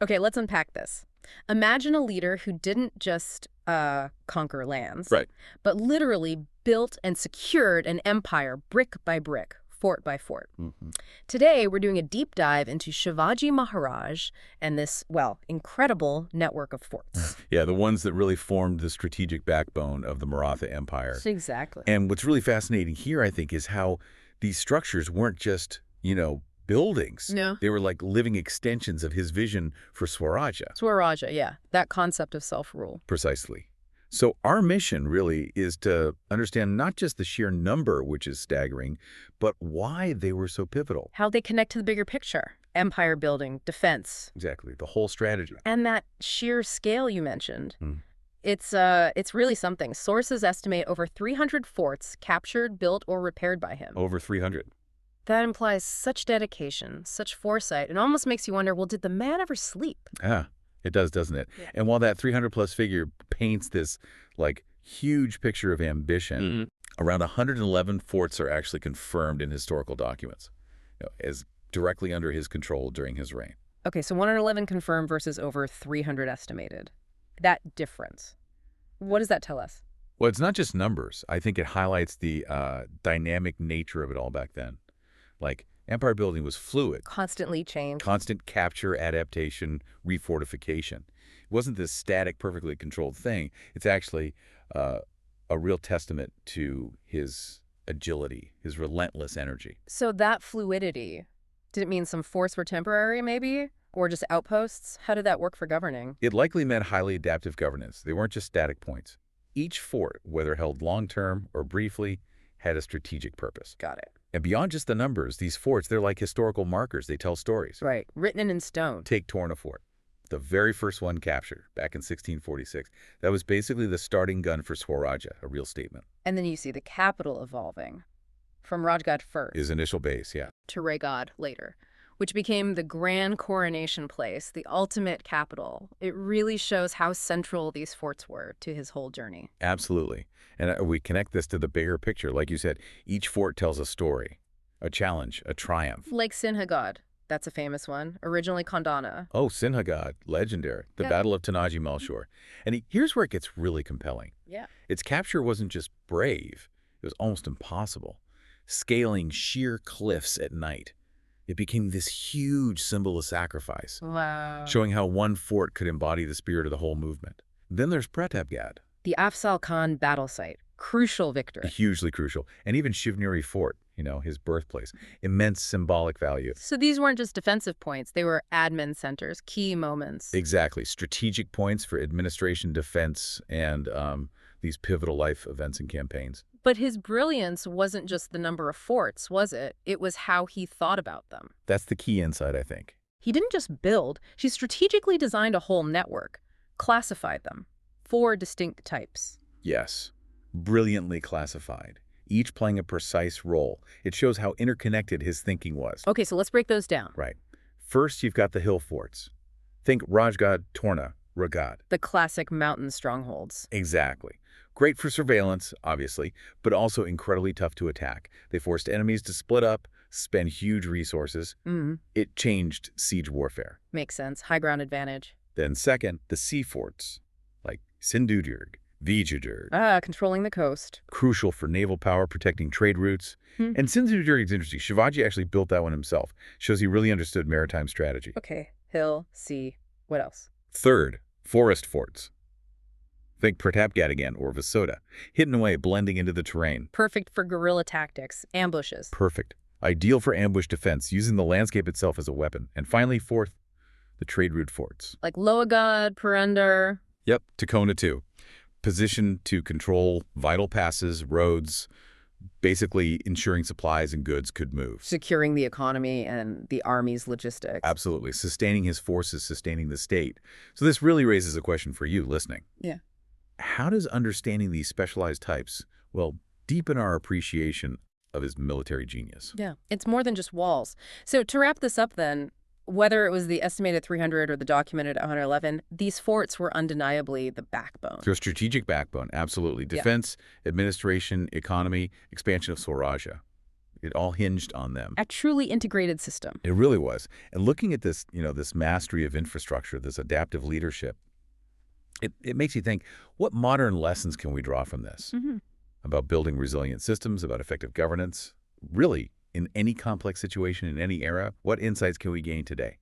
Okay, let's unpack this. Imagine a leader who didn't just conquer lands, Right. but literally built and secured an empire brick by brick, fort by fort. Hmm. Today, we're doing a deep dive into Shivaji Maharaj and this, well, incredible network of forts. Yeah, the ones that really formed the strategic backbone of the Maratha Empire. Exactly. And what's really fascinating here, I think, is how these structures weren't just, buildings. No. They were like living extensions of his vision for Swaraja. Swaraja, yeah, that concept of self-rule. Precisely. So our mission really is to understand not just the sheer number, which is staggering, but why they were so pivotal. How they connect to the bigger picture. Empire building, defense. Exactly. The whole strategy. And that sheer scale you mentioned. Mm. It's really something. Sources estimate over 300 forts captured, built, or repaired by him. Over 300. That implies such dedication, such foresight. It almost makes you wonder, well, did the man ever sleep? Ah, it does, doesn't it? Yeah. And while that 300-plus figure paints this, huge picture of ambition, around 111 forts are actually confirmed in historical documents, as directly under his control during his reign. Okay, so 111 confirmed versus over 300 estimated. That difference. What does that tell us? Well, it's not just numbers. I think it highlights the dynamic nature of it all back then. Empire building was fluid. Constantly changed. Constant capture, adaptation, refortification. It wasn't this static, perfectly controlled thing. It's actually a real testament to his agility, his relentless energy. So that fluidity, did it mean some forts were temporary, maybe? Or just outposts? How did that work for governing? It likely meant highly adaptive governance. They weren't just static points. Each fort, whether held long-term or briefly, had a strategic purpose. Got it. And beyond just the numbers, these forts, they're like historical markers. They tell stories. Right, written in stone. Take Torna Fort, the very first one captured back in 1646. That was basically the starting gun for Swaraja, a real statement. And then you see the capital evolving. From Rajgad first. His initial base, yeah. To Raigad later, which became the grand coronation place, the ultimate capital. It really shows how central these forts were to his whole journey. Absolutely. And we connect this to the bigger picture. Like you said, each fort tells a story, a challenge, a triumph. Like Sinhagad, that's a famous one, originally Kandana. Oh, Sinhagad, legendary. The Yeah. Battle of Tanaji Melchior. And here's where it gets really compelling. Yeah. Its capture wasn't just brave, it was almost impossible. Scaling sheer cliffs at night. It became this huge symbol of sacrifice, Wow. showing how one fort could embody the spirit of the whole movement. Then there's Prachandgad, The Afzal Khan battle site, crucial victory. hugely crucial, and even Shivneri Fort, his birthplace, immense symbolic value. So these weren't just defensive points, they were admin centers, key moments. Exactly, strategic points for administration, defense, and these pivotal life events and campaigns. But his brilliance wasn't just the number of forts, was it? It was how he thought about them. That's the key insight, I think. He didn't just build, he strategically designed a whole network, classified them. 4 distinct types. Yes, brilliantly classified, each playing a precise role. It shows how interconnected his thinking was. Okay, so let's break those down. Right. First, you've got the hill forts. Think Rajgad, Torna, Ragad. The classic mountain strongholds. Exactly. Great for surveillance, obviously, but also incredibly tough to attack. They forced enemies to split up, spend huge resources. It changed siege warfare. Makes sense. High ground advantage. Then second, the sea forts, like Sindhudurg, Bijapur. Controlling the coast. Crucial for naval power, protecting trade routes. Hmm. And Sindhudurg is interesting. Shivaji actually built that one himself. Shows he really understood maritime strategy. Okay, hill, sea, what else? Third, forest forts. Think Prachandgad again, or Vasota. Hidden away, blending into the terrain. Perfect for guerrilla tactics, ambushes. Perfect. Ideal for ambush defense, using the landscape itself as a weapon. And finally, fourth, the trade route forts. Like Loagad, Purandar. Yep, Tacona too. Positioned to control vital passes, roads, basically ensuring supplies and goods could move. Securing the economy and the army's logistics. Absolutely. Sustaining his forces, sustaining the state. So this really raises a question for you listening. Yeah. How does understanding these specialized types, deepen our appreciation of his military genius? Yeah, it's more than just walls. So to wrap this up then, whether it was the estimated 300 or the documented 111, these forts were undeniably the backbone. Their strategic backbone, absolutely. Defense, administration, economy, expansion of Swaraja. It all hinged on them. A truly integrated system. It really was. And looking at this, this mastery of infrastructure, this adaptive leadership, it makes you think, what modern lessons can we draw from this? About building resilient systems, about effective governance? Really, in any complex situation, in any era, what insights can we gain today?